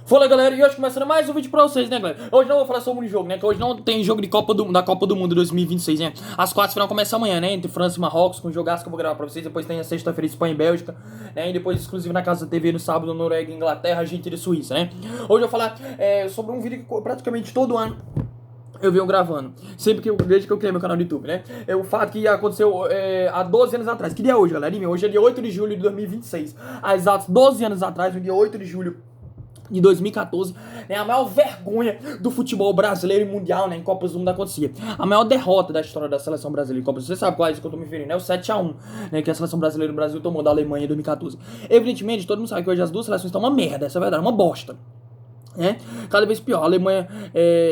Fala galera, e hoje começando mais um vídeo pra vocês, né galera? Hoje não vou falar sobre um jogo, né? Que hoje não tem jogo da Copa do Mundo 2026, né? As quartas final começam amanhã, né? Entre França e Marrocos, com jogaço que eu vou gravar pra vocês. Depois tem a sexta-feira Espanha e Bélgica, né? E depois exclusivo na Casa da TV no sábado, Noruega, Inglaterra, Argentina e Suíça, né? Hoje eu vou falar sobre um vídeo que praticamente todo ano eu venho gravando, desde que eu criei meu canal do YouTube, né? É o fato que aconteceu há 12 anos atrás. Que dia é hoje, galera? Hoje é dia 8 de julho de 2026. Há exatos 12 anos atrás, no dia 8 de julho de 2014, né, a maior vergonha do futebol brasileiro e mundial, né, em Copas do Mundo acontecia. A maior derrota da história da seleção brasileira em Copas do Mundo. Você sabe qual é isso que eu tô me referindo, né? O 7-1, né, que a seleção brasileira do Brasil tomou da Alemanha em 2014. Evidentemente, todo mundo sabe que hoje as duas seleções estão uma merda, essa é a verdade, uma bosta. Cada vez pior. A Alemanha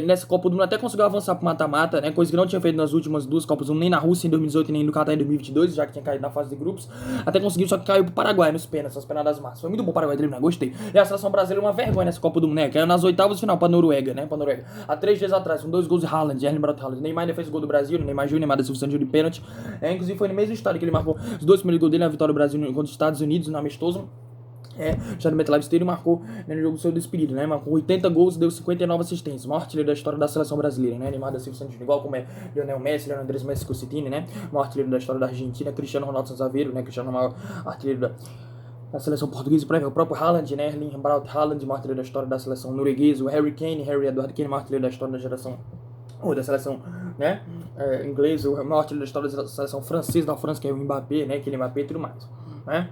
nessa Copa do Mundo até conseguiu avançar pro mata-mata, né? Coisa que não tinha feito nas últimas duas Copas do Mundo, nem na Rússia em 2018 nem no Catar em 2022, já que tinha caído na fase de grupos. Até conseguiu, só que caiu pro Paraguai nos pênaltis, nas penadas massas. Foi muito bom o Paraguai eliminar, gostei. E a seleção brasileira é uma vergonha nessa Copa do Mundo, né? Caiu nas oitavas de final pra Noruega, né? Há 3 dias atrás, com 2 gols de Haaland, Erling Braut Haaland. Neymar ainda fez o gol do Brasil, Neymar Júnior, Neymar da Silva Santos de pênalti. Inclusive foi no mesmo estádio que ele marcou os 2 primeiros gols dele na vitória do Brasil contra os Estados Unidos, no amistoso. Já no MetLife Stadium marcou, né, no jogo do seu despedido, né? Marcou 80 gols e deu 59 assistências. O maior artilheiro da história da seleção brasileira, né? Neymar da Silva Santos, igual como é Lionel Messi, Leonardo Andrés Messi Cositini, né? O maior artilheiro da história da Argentina, Cristiano Ronaldo Santos Aveiro, né? Cristiano Ronaldo, artilheiro da seleção portuguesa, o próprio Haaland, né? Erling Braut Haaland, maior artilheiro da história da seleção norueguesa, o Harry Edward Kane, maior artilheiro da história da geração, ou da seleção, né? Inglesa, o maior artilheiro da história da seleção francesa da França, que é o Mbappé, né? Aquele Mbappé e tudo mais, né?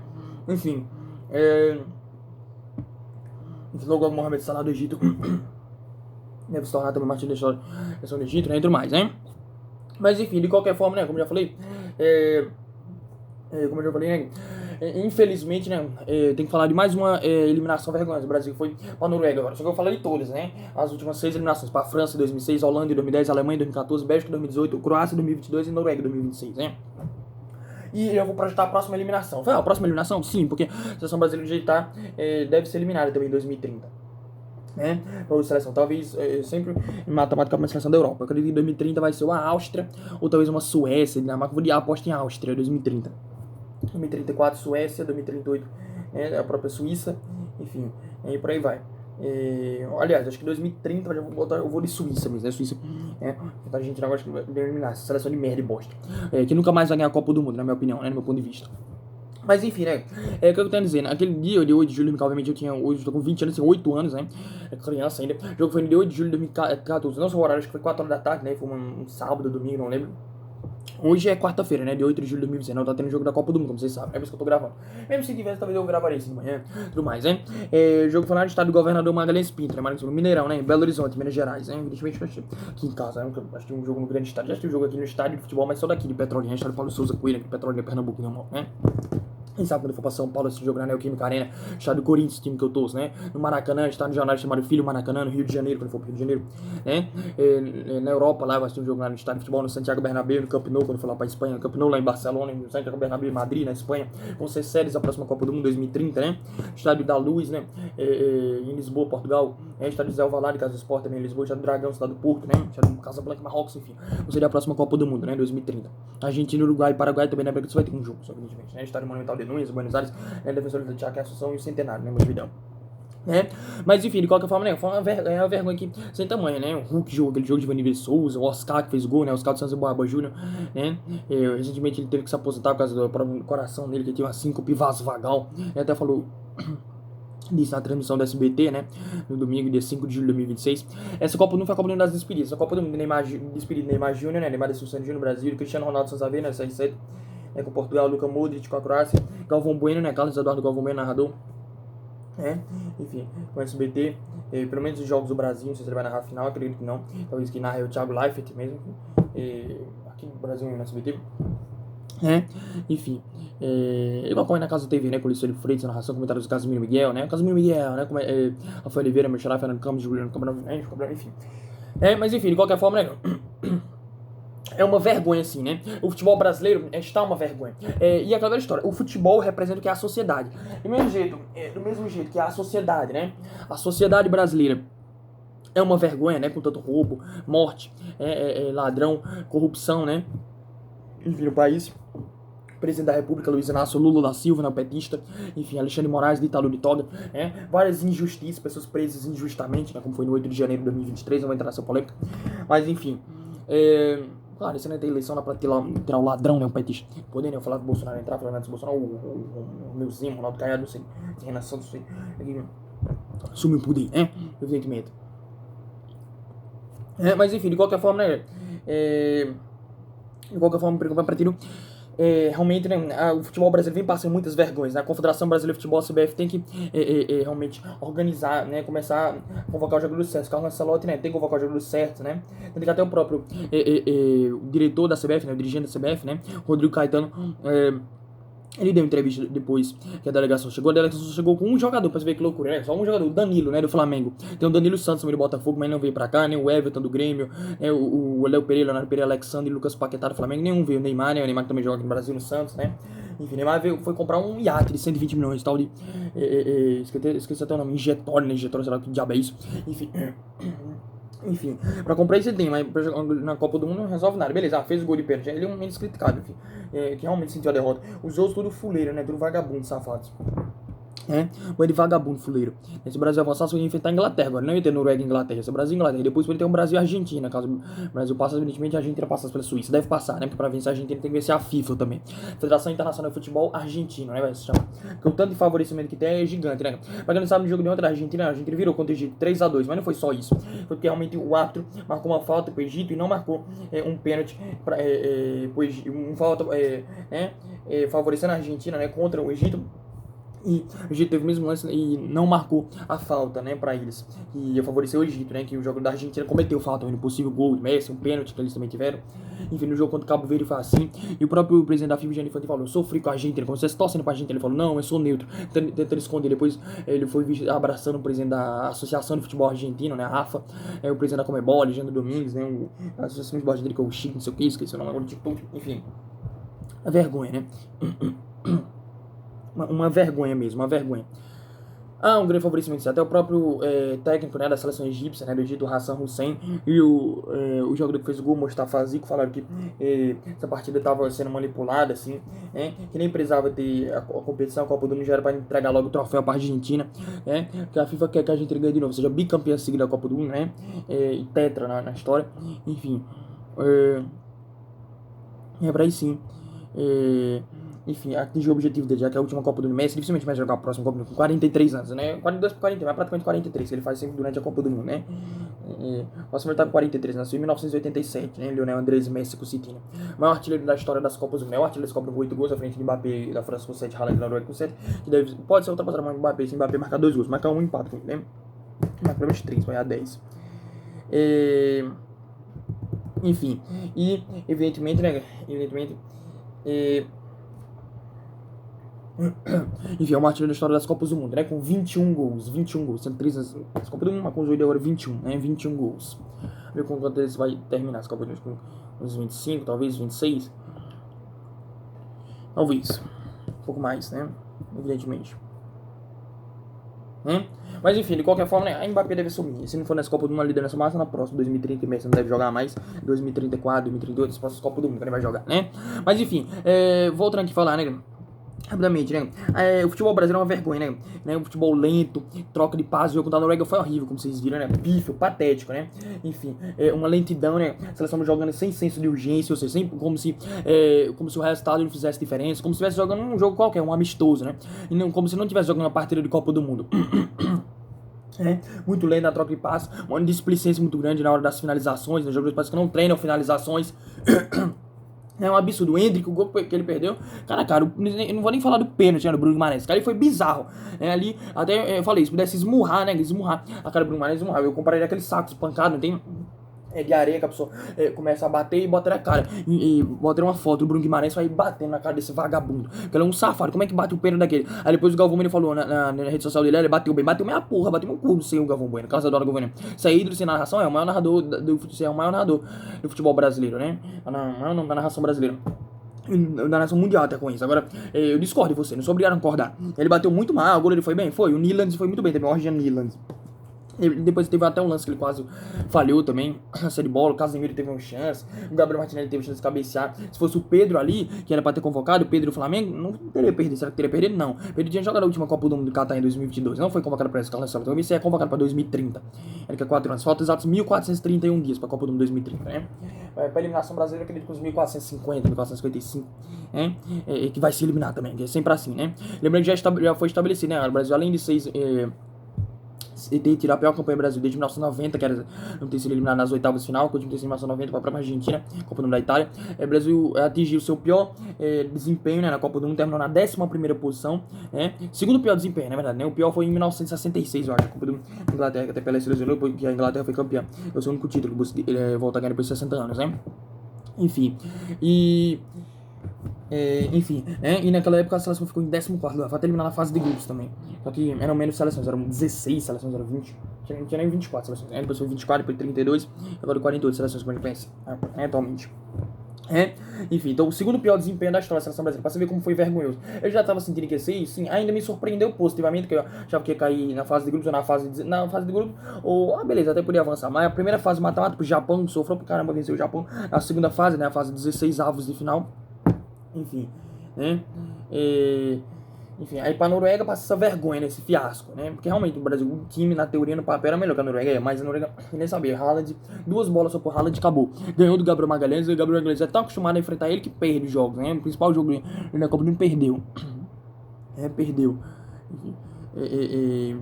Enfim, logo Mohamed Salah do Egito deve se tornar também uma artilheiro da seleção do Egito, né? E tudo mais, né? Mas enfim, de qualquer forma, né? Como eu já falei, né? Infelizmente, né? Tem que falar de mais uma eliminação vergonhosa. O Brasil foi pra Noruega agora. Só que eu vou falar de todas, né? As últimas 6 eliminações: pra França em 2006, Holanda em 2010, Alemanha em 2014, Bélgica em 2018, Croácia em 2022 e Noruega em 2026, né? E eu vou projetar a próxima eliminação. A próxima eliminação? Sim, porque a seleção brasileira de jeito tá, deve ser eliminada também em 2030. Né? Ou seleção, talvez sempre matemática uma seleção da Europa. Eu acredito que em 2030 vai ser uma Áustria, ou talvez uma Suécia, Dinamarca. Vou aposta em Áustria, 2030. 2034, Suécia, 2038, a própria Suíça, enfim, e por aí vai. Aliás, acho que 2030 eu vou de Suíça mesmo, né? Suíça, a Argentina agora acho que vai eliminar essa seleção de merda e bosta. Que nunca mais vai ganhar a Copa do Mundo, na minha opinião, né? No meu ponto de vista. Mas enfim, né? O que eu tenho a dizer? Naquele dia, de 8 de julho, obviamente eu tô com 20 anos, tenho 8 anos, né? Criança ainda. O jogo foi no dia 8 de julho de 2014. Não sei o horário, acho que foi 4 horas da tarde, né? Foi um sábado, domingo, não lembro. Hoje é quarta-feira, né? De 8 de julho de 2019. Tá tendo o jogo da Copa do Mundo, como vocês sabem. É por isso que eu tô gravando. Mesmo se tivesse, talvez eu gravaria isso de manhã. Tudo mais, né? O jogo foi lá no estado do Governador Magalhães Pinto, né? No Mineirão, né? Em Belo Horizonte, Minas Gerais, né? Evidentemente, aqui em casa, né? Eu assisti um jogo no grande estádio. Já assisti um jogo aqui no estádio de futebol, mas só daqui de Petrolina. Estádio Paulo Souza Coelho, aqui de Petrolina, Pernambuco, não, né? Quem sabe quando for pra São Paulo esse jogo na Neoquímica Arena, estádio do Corinthians, time que eu torço, né? No Maracanã, está no jornal chamado Filho Maracanã, no Rio de Janeiro, quando for pro Rio de Janeiro, né? Na Europa, lá, vai assistir um jogo lá no estádio de futebol, no Santiago Bernabéu, no Camp Nou, quando for lá pra Espanha, no Camp Nou, lá em Barcelona, no Santiago Bernabéu, em Madrid, na Espanha. Vão ser séries a próxima Copa do Mundo 2030, né? Estádio da Luz, né? Em Lisboa, Portugal. Estádio Zé Alvalade, Casa do Esporte também em Lisboa, Estádio do Dragão, Cidade do Porto, né? Estádio Casablanca, Marrocos, enfim. Vão ser a próxima Copa do Mundo, né? 2030. Argentina, Uruguai e Paraguai também, né? Porque você vai ter um jogo, só evidentemente, né? Estádio Monumental de Núñez, Buenos Aires, Defensores do Chaco, Assunção e o Centenário, né? Montevidéu. Mas enfim, de qualquer forma, né? Foi uma vergonha aqui sem tamanho, né? O Hulk jogou aquele jogo de Vanderlei Souza, o Oscar que fez gol, né? O Oscar do Santos Borba Júnior, né? Recentemente ele teve que se aposentar por causa do coração dele, que tinha uma síncope vasovagal. Ele até falou disso na transmissão da SBT, né? No domingo, dia 5 de julho de 2026. Essa Copa não foi a Copa do Mundo das despedidas. Essa Copa do Mundo despedida Neymar Júnior, né? Neymar da Silva Santos Júnior no Brasil, Cristiano Ronaldo Santos Aveiro, né? 6-7. Com Portugal, Luka Modric com a Croácia, Galvão Bueno, né? Carlos Eduardo Galvão Bueno, narrador. Enfim, com o SBT, pelo menos os jogos do Brasil, não sei se ele vai narrar a final, acredito que não. Talvez que narre o Thiago Leifert mesmo. Aqui no Brasil, no SBT. Enfim, igual como é na Casa da TV, né? Com o Liceu Freitas, narração, comentários do Casimiro Miguel, né? Casimiro Miguel, né? Como Rafael Oliveira, Michel Fernando Campos, Juliano Câmara, enfim. Mas enfim, de qualquer forma, né? É uma vergonha, assim, né? O futebol brasileiro está uma vergonha. E aquela história, o futebol representa o que é a sociedade. Do mesmo jeito que é a sociedade, né? A sociedade brasileira é uma vergonha, né? Com tanto roubo, morte, ladrão, corrupção, né? Enfim, no país. presidente da República, Luiz Inácio Lula da Silva, né, o petista, enfim, Alexandre de Moraes, ditador de toga, várias injustiças, pessoas presas injustamente, né, como foi no 8 de janeiro de 2023, não vou entrar nessa polêmica, mas enfim, claro, isso não é ter eleição lá pra tirar o ladrão, né, o petista, poder, né, eu falar que o Bolsonaro entrar, falar que o Bolsonaro, o Neuzinho, o Ronaldo Caiado, não sei, Renan Santos, não sei, sumiu o poder, evidentemente. Mas enfim, de qualquer forma, né, de qualquer forma, para tiro, realmente, né, o futebol brasileiro vem passando muitas vergonhas, né? A Confederação Brasileira de Futebol, a CBF, tem que realmente organizar, né, começar a convocar os jogadores certos. Carlos Ancelotti, né, tem que convocar os jogadores certos, né? Tanto que até o próprio o diretor da CBF, né, o dirigente da CBF, né, Rodrigo Caetano, ele deu entrevista depois que a delegação chegou. A delegação chegou com um jogador, pra você ver que loucura, né? Só um jogador, o Danilo, né? Do Flamengo. Tem o Danilo Santos também do Botafogo, mas não veio pra cá, né? O Everton do Grêmio, né? O Léo Pereira, Leonardo Pereira, Alexandre e Lucas Paquetá do Flamengo. Nenhum veio. O Neymar, né? O Neymar também joga aqui no Brasil, no Santos, né? Enfim, o Neymar foi comprar um iate de 120 milhões, tal de. Esqueci até o nome, injetório, né? Injetório, sei lá que diabo é isso. Enfim, pra comprar isso ele tem, mas pra jogar na Copa do Mundo não resolve nada. Beleza, fez o gol de pênalti. Ele é um menos criticado, enfim. Que realmente sentiu a derrota. Os outros tudo fuleiro, né? Tudo vagabundo, safados. Mas de vagabundo, fuleiro. Se o Brasil avançar, só ia enfrentar a Inglaterra agora. Não ia ter Noruega e Inglaterra. Esse é Brasil e Inglaterra. Depois pode ter um Brasil e Argentina. Caso o Brasil passe, evidentemente, a Argentina passa pela Suíça. Deve passar, né? Porque pra vencer a Argentina tem que vencer a FIFA também. Federação Internacional de Futebol Argentina, né? Vai se chamar. Porque o tanto de favorecimento que tem é gigante, né? Pra quem não sabe, no jogo de ontem da Argentina, a Argentina virou contra o Egito 3-2. Mas não foi só isso. Foi porque realmente o árbitro marcou uma falta pro Egito e não marcou um pênalti pro Egito. Falta, favorecendo a Argentina, né? Contra o Egito. E o Egito teve o mesmo lance e não marcou a falta, né, pra eles. E ia favorecer o Egito, né, que o jogo da Argentina cometeu falta, um possível gol de Messi, um pênalti que eles também tiveram. Enfim, no jogo contra o Cabo Verde foi assim. E o próprio presidente da FIFA, Gianni Infantino, falou: eu sofri com a Argentina, como vocês torcendo pra Argentina. Ele falou: não, eu sou neutro. Tentando esconder. Depois ele foi abraçando o presidente da Associação de Futebol Argentino, né, a AFA, o presidente da Comebol, Alejandro Domingues, né, a Associação de Futebol Argentino, que é o Chico, não sei o que, esqueci o nome agora, enfim. A vergonha, né. Uma vergonha mesmo, uma vergonha. Um grande favorecimento, até o próprio técnico, né, da seleção egípcia, né, do Egito, Hassan Hussein, e o jogador que fez o gol, Mustafa Zico, falaram que essa partida estava sendo manipulada, assim, que nem precisava ter a competição, a Copa do Mundo já era para entregar logo o troféu para a Argentina, que a FIFA quer que a Argentina ganhe de novo, ou seja, bicampeã seguida da Copa do Mundo, né, e tetra na história, enfim, para aí sim, enfim, atingiu o objetivo dele, já que é a última Copa do Mundo. Messi dificilmente vai jogar a próxima Copa do Mundo com 43 anos, né? 42 por 40, mas praticamente 43, que ele faz sempre durante a Copa do Mundo, né? O próximo ele tá com 43, nasceu em 1987, né? Lionel Andrés Messi com City, né? O maior artilheiro da história das Copas do Mundo, né? O artilheiro das Copas com 8 gols, à frente de Mbappé da França com 7, Haaland da Noruega com 7, que pode ser ultrapassado por Mbappé, se Mbappé marcar 2 gols, marcar um empate, né? Marcar pelo menos 3, vai a 10. Enfim, e evidentemente, né? Enfim, é uma artilheiro da história das Copas do Mundo, né? Com 21 gols, sendo 3 nas Copas do Mundo, mas com os 8 agora 21, né? 21 gols. Ver com quanto eles vai terminar as Copas do Mundo, com uns 25, talvez 26. Talvez. Um pouco mais, né? Evidentemente. Mas enfim, de qualquer forma, né, a Mbappé deve sumir. Se não for nessa Copa do Mundo, a liderança máxima na próxima, 2030, Messi não deve jogar mais. 2034, 2038, as próximas Copas do Mundo que ele vai jogar, né? Mas enfim, voltando aqui a falar, né? Rapidamente, né? O futebol brasileiro é uma vergonha, né? O futebol lento, troca de passe, o jogo da Noruega foi horrível, como vocês viram, né? Pífio, patético, né? Enfim, uma lentidão, né? A seleção jogando sem senso de urgência, ou seja, sempre como se o resultado não fizesse diferença, como se estivesse jogando um jogo qualquer, um amistoso, né? E não, como se não estivesse jogando uma partida de Copa do Mundo. Muito lento na troca de passe, uma displicência muito grande na hora das finalizações, né? Jogadores parece que não treinam finalizações. É um absurdo. O Hendrick, o gol que ele perdeu, cara, eu não vou nem falar do pênalti, né, do Bruno Guimarães. Cara, ele foi bizarro. Ali, até eu falei, se pudesse esmurrar, né, a cara do Bruno Guimarães, esmurrar. Eu compararia aquele saco espancado, não tem de areia que a pessoa começa a bater e bota na cara. E bota uma foto do Bruno Guimarães vai batendo na cara desse vagabundo. Porque ele é um safado. Como é que bate o pênalti daquele? Aí depois o Galvão Bueno falou na rede social dele, ele bateu bem. Bateu meia porra, bateu meu cu no seu Galvão Bueno. Casa do Galvão Bueno. Isso aí, sem narração, é o maior narrador do futebol brasileiro, né? Não é o nome da narração brasileira. Da narração mundial até com isso. Agora, eu discordo de você, não sou obrigado a concordar. Ele bateu muito mal, o goleiro foi bem? Foi. O Nyland foi muito bem também, o Orjan Nyland. Depois teve até um lance que ele quase falhou também, essa de bola, o Casemiro teve uma chance, o Gabriel Martinelli teve chance de cabecear. Se fosse o Pedro ali, que era pra ter convocado, o Pedro do Flamengo, não teria perdido. Será que teria perdido? Não. Pedro tinha jogado a última Copa do Mundo do Catar em 2022, não foi convocado pra essa seleção, então ele é convocado pra 2030. Ele quer 4 anos, falta exatos 1431 dias pra Copa do Mundo 2030, né? Pra eliminação brasileira, acredito que os 1450, 1455, né? Que vai se eliminar também, que é sempre assim, né? Lembrando que já foi estabelecido, né? O Brasil, além de 6... e tem tirar a pior campanha do Brasil desde 1990, que era não ter sido eliminado nas oitavas de final, que o time ter sido em 1990 para a própria Argentina, Copa do Mundo da Itália. O Brasil atingiu o seu pior desempenho, né, na Copa do Mundo, terminou na 11ª posição, né, segundo pior desempenho, na verdade, né, o pior foi em 1966, eu acho, a Copa do Mundo da Inglaterra, que até Pelé se lesionou, porque a Inglaterra foi campeã. É o seu único título que ele volta a ganhar depois de 60 anos, né, enfim, enfim, né? E naquela época a seleção ficou em 14º lugar, foi até eliminar na fase de grupos também. Só que eram menos seleções, eram 16 seleções, eram 20. Não tinha nem 24 seleções, né? Depois foi 24, depois 32, agora 48 seleções, como a gente pensa, atualmente. Enfim, então o segundo pior desempenho da história da seleção brasileira, pra você ver como foi vergonhoso. Eu já tava sentindo que ia ser, sim, ainda me surpreendeu positivamente, que eu achava que ia cair na fase de grupos ou na fase de grupos, ou, beleza, até podia avançar, mas a primeira fase matemática, o Japão sofreu pro caramba, venceu o Japão. A segunda fase, né, a fase 16 avos de final, enfim, né? Enfim, aí pra Noruega passa essa vergonha nesse fiasco, né? Porque realmente o Brasil, o time na teoria no papel era melhor que a Noruega, mas a Noruega nem sabia. Haaland, 2 bolas só por Haaland, acabou. Ganhou do Gabriel Magalhães, e o Gabriel Magalhães é tão acostumado a enfrentar ele que perde os jogos, né? O principal jogo na Copa do Mundo perdeu. Perdeu. Enfim.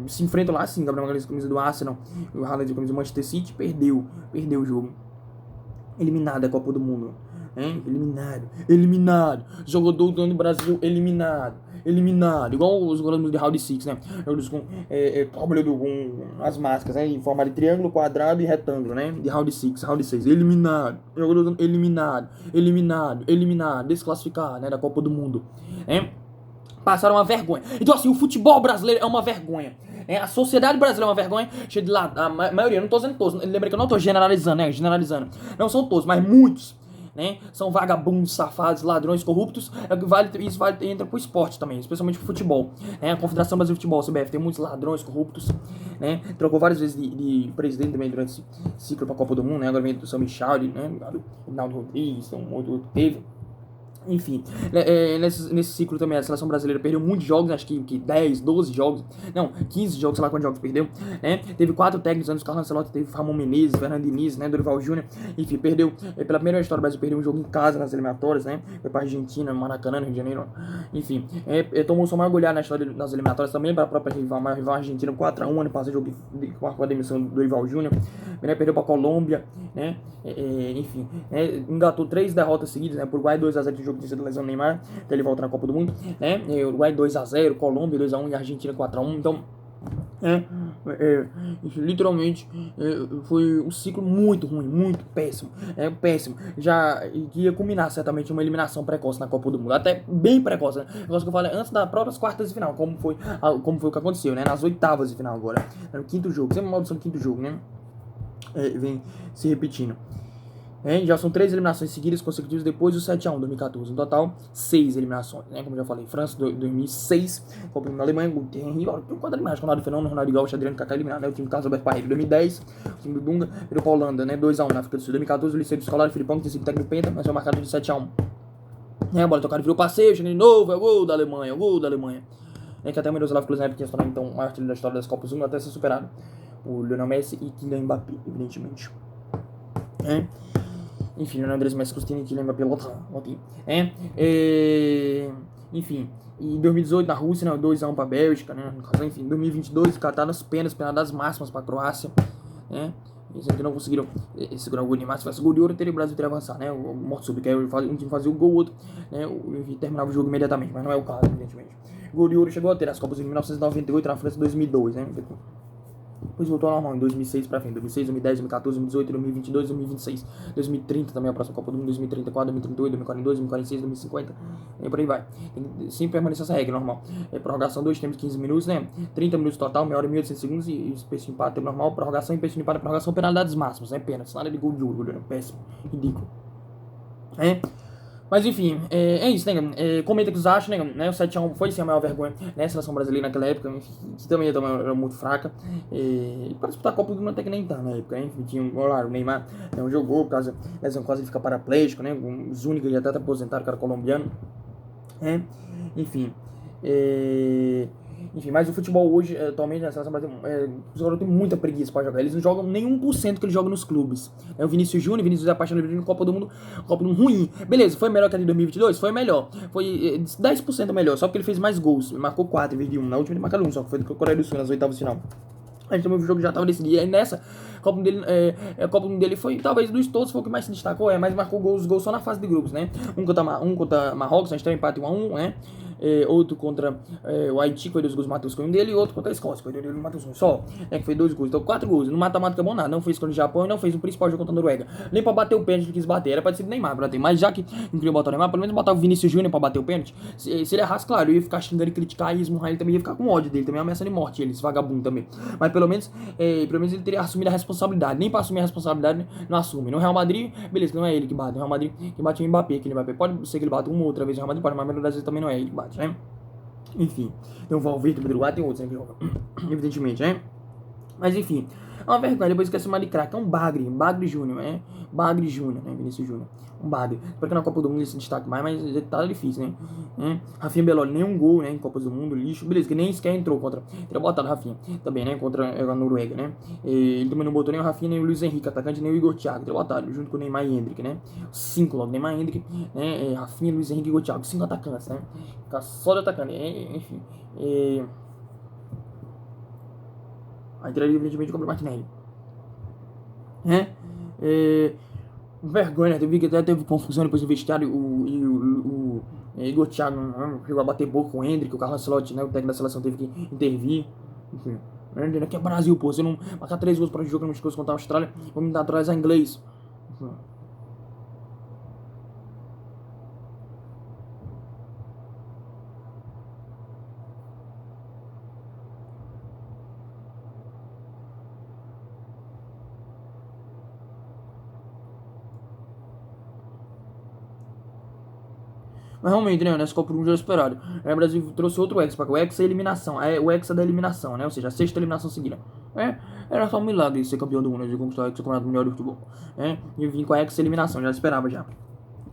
Se enfrentam lá assim, Gabriel Magalhães com a camisa do Arsenal, o Haaland com a camisa do Manchester City, perdeu o jogo. Eliminado da Copa do Mundo. Eliminado. Jogador do ano do Brasil, eliminado. Igual os goleiros de Round 6, né? Jogadores com com as máscaras, né? Em forma de triângulo, quadrado e retângulo, né? De Round 6, eliminado. Jogador do eliminado. Desclassificado, né? Da Copa do Mundo, né? Passaram uma vergonha. Então assim, o futebol brasileiro é uma vergonha. A sociedade brasileira é uma vergonha, cheia de lado. A maioria, não tô dizendo todos. Lembra que eu não tô generalizando, né? Generalizando. Não são todos, mas muitos, né? São vagabundos, safados, ladrões, corruptos. Isso entra pro esporte também, especialmente pro futebol. A Confederação Brasileira de Futebol, CBF, tem muitos ladrões, corruptos, né? Trocou várias vezes de presidente também durante esse ciclo pra Copa do Mundo, né? Agora vem do São Michel, né? Do Ronaldo Rodrigues, outro teve. Enfim, nesse ciclo também a seleção brasileira perdeu muitos jogos, acho que 10, 12 jogos, não, 15 jogos, sei lá quantos jogos perdeu, né? Teve 4 técnicos antes, Carlos Ancelotti, teve Ramon Menezes, Fernando Diniz, né? Dorival Júnior, enfim, perdeu, pela primeira vez na história do Brasil, perdeu um jogo em casa nas eliminatórias, né? Foi pra Argentina, Maracanã, no Rio de Janeiro, enfim, tomou sua maior goleada na história nas eliminatórias também, para a própria rival Argentina, 4-1, ano passado, jogo com a demissão do Dorival Júnior, né? Perdeu pra Colômbia, né? Enfim, engatou 3 derrotas seguidas, né? Por Uruguai 2-0 de jogo de lesão do Neymar, até ele volta na Copa do Mundo, né? Uruguai 2-0, Colômbia 2-1 e Argentina 4-1, então literalmente foi um ciclo muito ruim, muito péssimo, péssimo. Já ia culminar certamente uma eliminação precoce na Copa do Mundo, até bem precoce, né? Negócio que eu falei antes das próprias quartas de final, como foi o que aconteceu, né? Nas oitavas de final agora, no quinto jogo, sempre uma maldição do quinto jogo, né? Vem se repetindo. Já são 3 eliminações seguidas consecutivas depois do 7-1 2014. No total, 6 eliminações, né? Como eu já falei, França 2006, Copa do Mundo da Alemanha, Henry, tem um quadro de imagem, Ronaldo Fenômeno, Ronaldo Gaúcho, Adriano Kaká eliminado, né? O time do Carlos Alberto Parreira 2010, o time do Dunga, virou pra Holanda, né? 2-1 na África do Sul. 2014, o Liceu do Escolar, Filipão, que tem sido técnico penta, mas foi marcado de 7-1. A bola tocada virou passeio, chegando de novo, é o gol da Alemanha, que até o Miroslav Klose, né, que tinha se tornado então o maior artilheiro da história das Copas do Mundo, até ser superado o Lionel Messi e Kylian Mbappé, evidentemente. Enfim, o Andrés Messi Costini e Kylian Mbappé enfim, em 2018 na Rússia, né, 2-1 pra Bélgica, né, enfim, em 2022 Catar nas penadas máximas pra Croácia, né. Eles ainda não conseguiram segurar o gol de Neymar. Se tivesse gol de ouro, o Brasil teria avançado, né? O morto súbito, que um time fazia o gol, o outro, né? E terminava o jogo imediatamente, mas não é o caso, evidentemente. O gol de ouro chegou a ter as Copas de 1998 na França em 2002, né? Depois voltou ao normal em 2006 pra frente, 2006, 2010, 2014, 2018, 2022, 2026, 2030 também a próxima Copa do Mundo, 2034, 2038, 2042, 2046, 2050, e por aí vai. Tem sempre permanecer essa regra normal. Prorrogação 2 tempos, 15 minutos, né? 30 minutos total, 1 hora e 1.800 segundos e pênalti de empate, tempo normal, prorrogação e pênalti de empate, prorrogação, penalidades máximas, né? Pênalti, nada de gol de ouro, péssimo, ridículo. Mas enfim, é isso, né? Comenta o que vocês acham, né? O 7x1 foi sim a maior vergonha, né? A seleção brasileira naquela época, enfim, que também era muito fraca. Para disputar a Copa do Mundo até que nem tá na época, enfim, tinha o Neymar não jogou, por causa da lesão quase ele fica paraplégico, né? O Zúñiga já até tá aposentado, o cara colombiano, né? Enfim. Enfim, mas o futebol hoje, atualmente, na seleção brasileira, os jogadores têm muita preguiça pra jogar. Eles não jogam nem 1% que eles jogam nos clubes. O Vinícius Júnior, Vinícius é apaixonado no Copa do Mundo ruim. Beleza, foi melhor que a de 2022? Foi melhor. Foi 10% melhor, só porque ele fez mais gols. Ele marcou 4 em vez de 1. Na última ele marcou 1, só que foi do Coreia do Sul nas oitavas de final. A gente também o jogo já estava decidido. E aí nessa, a Copa dele foi, talvez dos todos, foi o que mais se destacou, mas marcou os gols só na fase de grupos, né? Um contra Marrocos, a gente tem um empate 1x1, né? Outro contra o Haiti, que foi 2 gols, o Matheus foi um dele, e outro contra a Escócia, que foi dele, o Matheus um só, que foi 2 gols. Então 4 gols. No mata-mata acabou nada. Não fez contra o Japão e não fez o principal jogo contra a Noruega. Nem pra bater o pênalti que quis bater. Era pra ser Neymar pra bater. Mas já que não queria botar o Neymar, pelo menos botar o Vinícius Júnior pra bater o pênalti. Se ele errasse, claro, eu ia ficar xingando e criticar e esmurrar ele também, ia ficar com ódio dele, também ameaça de morte, ele, esse vagabundo também. Mas pelo menos ele teria assumido a responsabilidade. Nem pra assumir a responsabilidade, não assume. No Real Madrid, beleza, não é ele que bate. No Real Madrid, que bate é o Mbappé, que o Mbappé pode ser que ele bata uma ou outra vez no Real Madrid, pode, mas a maioria das vezes também não é ele que bate, né? Enfim, tem o Valverde, o Pedro tem outros, né, que jogam, evidentemente, né? Mas enfim, é uma vergonha, depois esquece mais de craque, é um Bagre Júnior, né? Bagre Júnior, né? Vinícius Júnior. Um Bagre. Porque na Copa do Mundo ele se destaca mais, mas tá difícil, né? Rafinha Beloli, nem um gol, né? Em Copas do Mundo, lixo. Beleza, que nem sequer entrou contra. Teria botado Rafinha também, né? Contra a Noruega, né? Ele também não botou nem o Rafinha, nem o Luiz Henrique, atacante, nem o Igor Thiago. Teria botado, junto com o Neymar e Hendrick, né? 5 logo, Neymar e Hendrick, né? Rafinha, Luiz Henrique e Igor Thiago. 5 atacantes, né? Ficar só de atacante. Enfim. Aí teria evidentemente o Gabriel Martinelli. Vergonha, né? Teve que até teve confusão depois do vestiário. O Igor Thiago chegou a bater boca com o Hendrick, o Carlos Ancelotti, né? O técnico da seleção teve que intervir. Enfim, que é Brasil, pô. Você não marcar 3 gols para o jogo no Chicago contra a Austrália, vamos dar atrás a inglês. Enfim. Mas realmente, né, nessa Copa do Mundo era esperado. Aí o Brasil trouxe outro Hexa, o Hexa é eliminação. O Hexa da eliminação, né? Ou seja, a 6ª eliminação seguida. Era só um milagre ser campeão do mundo, de conquistar o Hexa Campeonato Mundial de Futebol. E vim com a Hexa eliminação, já esperava já.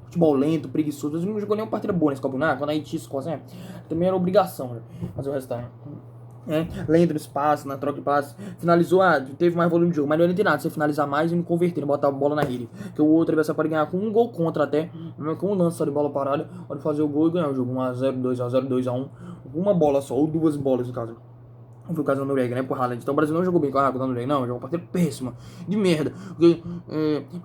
Futebol lento, preguiçoso. Não jogou nenhuma partida boa nesse Copa do Mundo. Quando a Haiti Escócia, também era obrigação, né? Fazer o resultado. Lento no espaço, na troca de passes, finalizou, teve mais volume de jogo, mas não adianta nada você finalizar mais e não converter, não botar a bola na rede, que o outro adversário pode ganhar com um gol contra até, com um lance só de bola parada, pode fazer o gol e ganhar o jogo, 1x0, 2x0, 2x1, uma bola só, ou 2 bolas no caso. Não foi o caso da Noruega, né, por Haaland. Então o Brasil não jogou bem com a Noruega, não, jogou uma partida péssima, de merda, porque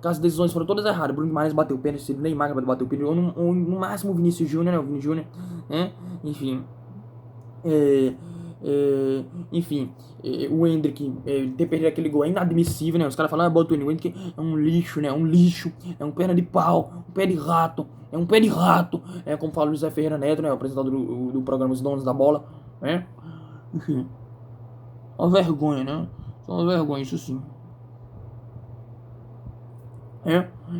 as decisões foram todas erradas. Bruno Guimarães bateu o pênalti, Neymar bateu o pênalti, ou no máximo o Vinícius Júnior, né, o Vini Júnior, né, enfim, enfim, o Hendrick ter perdido aquele gol é inadmissível, né? Os caras falam, bota o Hendrick é um lixo, né? É um lixo, é um perna de pau, um pé de rato, é um pé de rato, como fala o José Ferreira Neto, né? O apresentador do programa Os Donos da Bola, né? Enfim, uma vergonha, né? Só uma vergonha, isso sim.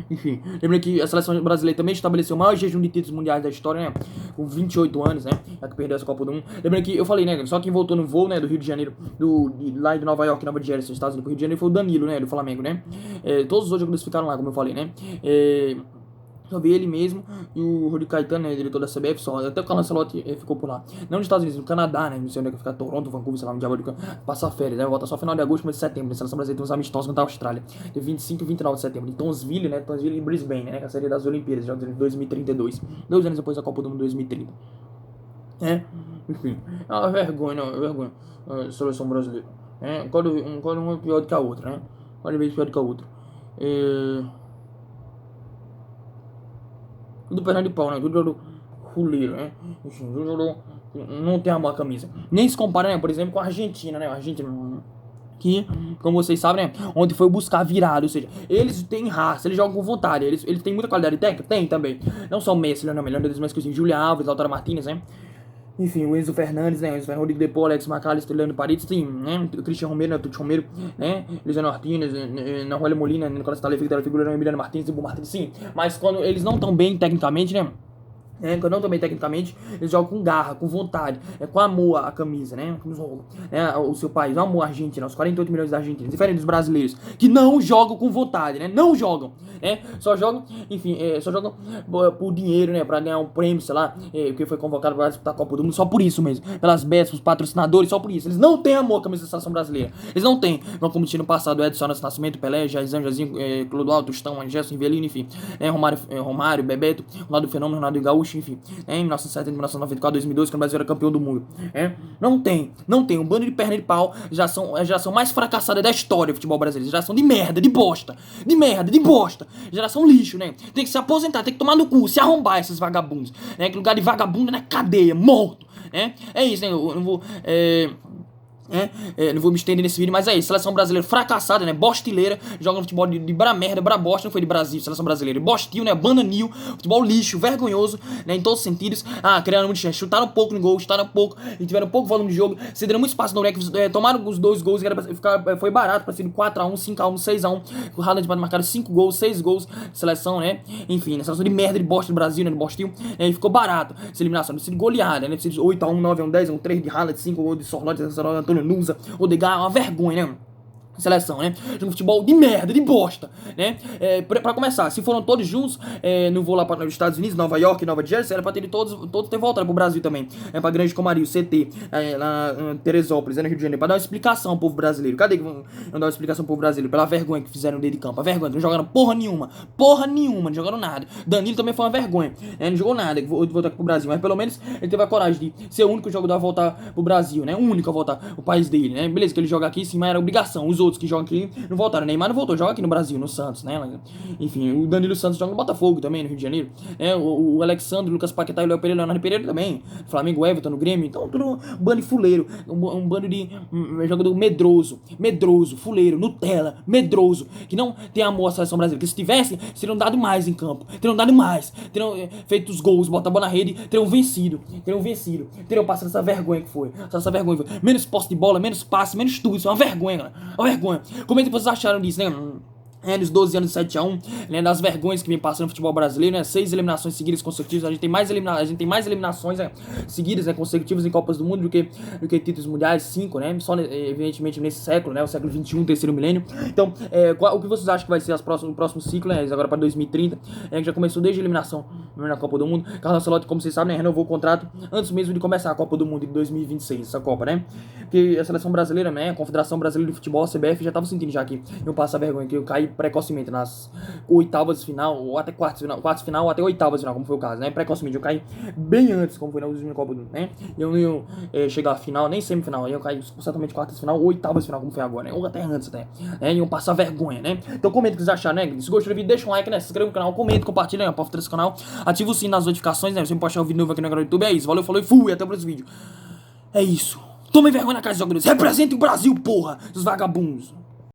Enfim, lembrando que a seleção brasileira também estabeleceu o maior jejum de títulos mundiais da história, né? Com 28 anos, né? Já que perdeu essa Copa do Mundo. Lembrando que eu falei, né? Só quem voltou no voo, né? Do Rio de Janeiro, lá de Nova York, Nova Jersey, Estados Unidos, pro Rio de Janeiro, foi o Danilo, né? Do Flamengo, né? Todos os outros jogadores ficaram lá, como eu falei, né? Só vi ele mesmo e o Rodrigo Caetano, né, diretor da CBF, só. Até o Carlos Ancelotti ficou por lá. Não nos Estados Unidos, no Canadá, né? Não sei onde é que fica, Toronto, Vancouver, sei lá, no diabo de passar férias, né? Volta só final de agosto, começo de setembro. A seleção brasileira tem uns amistosos contra a Austrália. De 25 e 29 de setembro. Em Townsville, né? Townsville e Brisbane, né? Que é a série das Olimpíadas, já de 2032. 2 anos depois da Copa do Mundo 2030. Enfim, é uma vergonha, não, é uma vergonha. A seleção brasileira. Cada uma pior do que a outra, né? Cada vez pior do que a outra. Tudo perna de pau, né? Tudo jogador fuleiro, né? Enfim, tudo jogador não tem a boa camisa. Nem se compara, né? Por exemplo, com a Argentina, né? A Argentina, que, como vocês sabem, né? Ontem foi buscar virada, ou seja, eles têm raça, eles jogam com vontade, eles têm muita qualidade técnica? Tem também. Não só o Messi, não, melhor deles, mas que assim, Julián Alves, Lautaro Martínez, né? Enfim, o Enzo Fernandes, né? O Enzo Fernandes, Rodrigo De Paul, Alex McAllister, Leandro Paredes, tem, né? O Cristian Romero, né? Tuti Romero, né? Luciano Martínez, Nahuel Molina, Nicolas Talef, Vitória Figura, Emiliano Martins, Ibu Martins, sim. Mas quando eles não estão bem tecnicamente, né? Quando não também tecnicamente, eles jogam com garra, com vontade, com amor à camisa, né? O seu país, o amor à Argentina, os 48 milhões da Argentina, diferente dos brasileiros, que não jogam com vontade, né? Não jogam, né? Só jogam, enfim, só jogam por dinheiro, né? Pra ganhar um prêmio, sei lá, que foi convocado para disputar a Copa do Mundo, só por isso mesmo. Pelas betas, os patrocinadores, só por isso. Eles não têm amor à camisa da seleção brasileira. Eles não têm. Não como tinha no passado, Edson Nascimento, Pelé, Jairzinho, Clodoaldo, Tostão, Gerson, Rivelino, enfim, Romário, Bebeto, Ronaldo Fenômeno, Ronaldo Gaúcho, enfim, em 1970, 1994, 2002, quando o Brasil era campeão do mundo. Não tem. Um bando de perna de pau, já são a geração mais fracassada da história do futebol brasileiro. Geração de merda, de bosta. Geração lixo, né? Tem que se aposentar, tem que tomar no cu, se arrombar esses vagabundos. Que lugar de vagabundo é na cadeia, morto. É isso, né? Eu não vou. Não vou me estender nesse vídeo, mas é isso. Seleção brasileira fracassada, né? Bostileira, joga no futebol de merda, bosta, não foi de Brasil, seleção brasileira. Bostil, né? Bananil, futebol lixo, vergonhoso, né? Em todos os sentidos. Criaram muito chance, chutaram pouco no gol, chutaram pouco, e tiveram pouco volume de jogo, cederam muito espaço no break, tomaram os 2 gols, que era pra ficar, foi barato, pra ser 4x1, 5x1, 6x1. O Haaland marcaram 5 gols, 6 gols de seleção, né? Enfim, né? Seleção de merda de bosta do Brasil, né? De Bostil, e ficou barato essa eliminação. Precisa de goleada, né? Precisa de 8x1, 9x1, 10x1, 3 de Haaland, 5 gols de Sorlote, Antônio Nusa, Odegaard, uma vergonha, né? Seleção, né? Jogando futebol de merda, de bosta, né? Pra começar, se foram todos juntos, não vou lá para os Estados Unidos, Nova York, Nova Jersey, era pra ter todos ter voltado pro Brasil também, pra Grande Comari, o CT, lá em Teresópolis, no Rio de Janeiro, pra dar uma explicação ao povo brasileiro. Cadê que vão dar uma explicação ao povo brasileiro? Pela vergonha que fizeram dentro de campo, a vergonha, não jogaram porra nenhuma, não jogaram nada. Danilo também foi uma vergonha, não jogou nada, voltar aqui pro Brasil, mas pelo menos ele teve a coragem de ser o único jogador a voltar pro Brasil, né? O único a voltar pro país dele, né? Beleza, que ele joga aqui sim, mas era obrigação. Os outros que jogam aqui não voltaram. Neymar não voltou, joga aqui no Brasil, no Santos, né? Enfim, o Danilo Santos joga no Botafogo também, no Rio de Janeiro. O Alexandre, o Lucas Paquetá e o Leonardo Pereira também. Flamengo, Everton, no Grêmio. Então, tudo um bando de fuleiro. Um bando de jogador medroso, fuleiro, Nutella, medroso, que não tem amor à seleção brasileira. Que se tivesse, teriam dado mais em campo. Teriam dado mais. Teriam feito os gols, botar a bola na rede, teriam vencido. Teriam passado essa vergonha que foi. Menos posse de bola, menos passe, menos tudo. Isso é uma vergonha, galera. Uma vergonha. Como é que vocês acharam disso, né? Nos 12 anos de 7x1, né, das vergonhas que vem passando no futebol brasileiro, né, 6 eliminações seguidas consecutivas, a gente tem mais eliminações seguidas, né, consecutivas em Copas do Mundo do que títulos mundiais, 5, né, só evidentemente nesse século, né, o século 21, terceiro milênio. Então, o que vocês acham que vai ser o próximo ciclo, né, agora para 2030, que já começou desde a eliminação na Copa do Mundo. Carlos Ancelotti, como vocês sabem, né, renovou o contrato antes mesmo de começar a Copa do Mundo de 2026, essa Copa, né, porque a seleção brasileira, né, a Confederação Brasileira de Futebol, a CBF, já estava sentindo já que eu passo a vergonha, que eu caí precocemente nas oitavas de final, ou até quartas de final, ou até oitavas de final, como foi o caso, né? Precocemente, eu caí bem antes, como foi na última Copa do Mundo, né? Eu não ia chegar à final, nem semifinal, eu caí certamente quartas de final, ou oitavas de final, como foi agora, né? Ou até antes, né? Iam passar vergonha, né? Então comenta o que vocês acharam, né? Se gostou do vídeo, deixa um like, né? Se inscreva no canal, comenta, compartilha, né? Pra fortalecer esse canal, ativa o sino nas notificações, né? Você pode achar o vídeo novo aqui no canal do YouTube, é isso, valeu, falou e fui, até o próximo vídeo. É isso. Tomem vergonha na casa dos jogadores, representem o Brasil, porra, os vagabundos.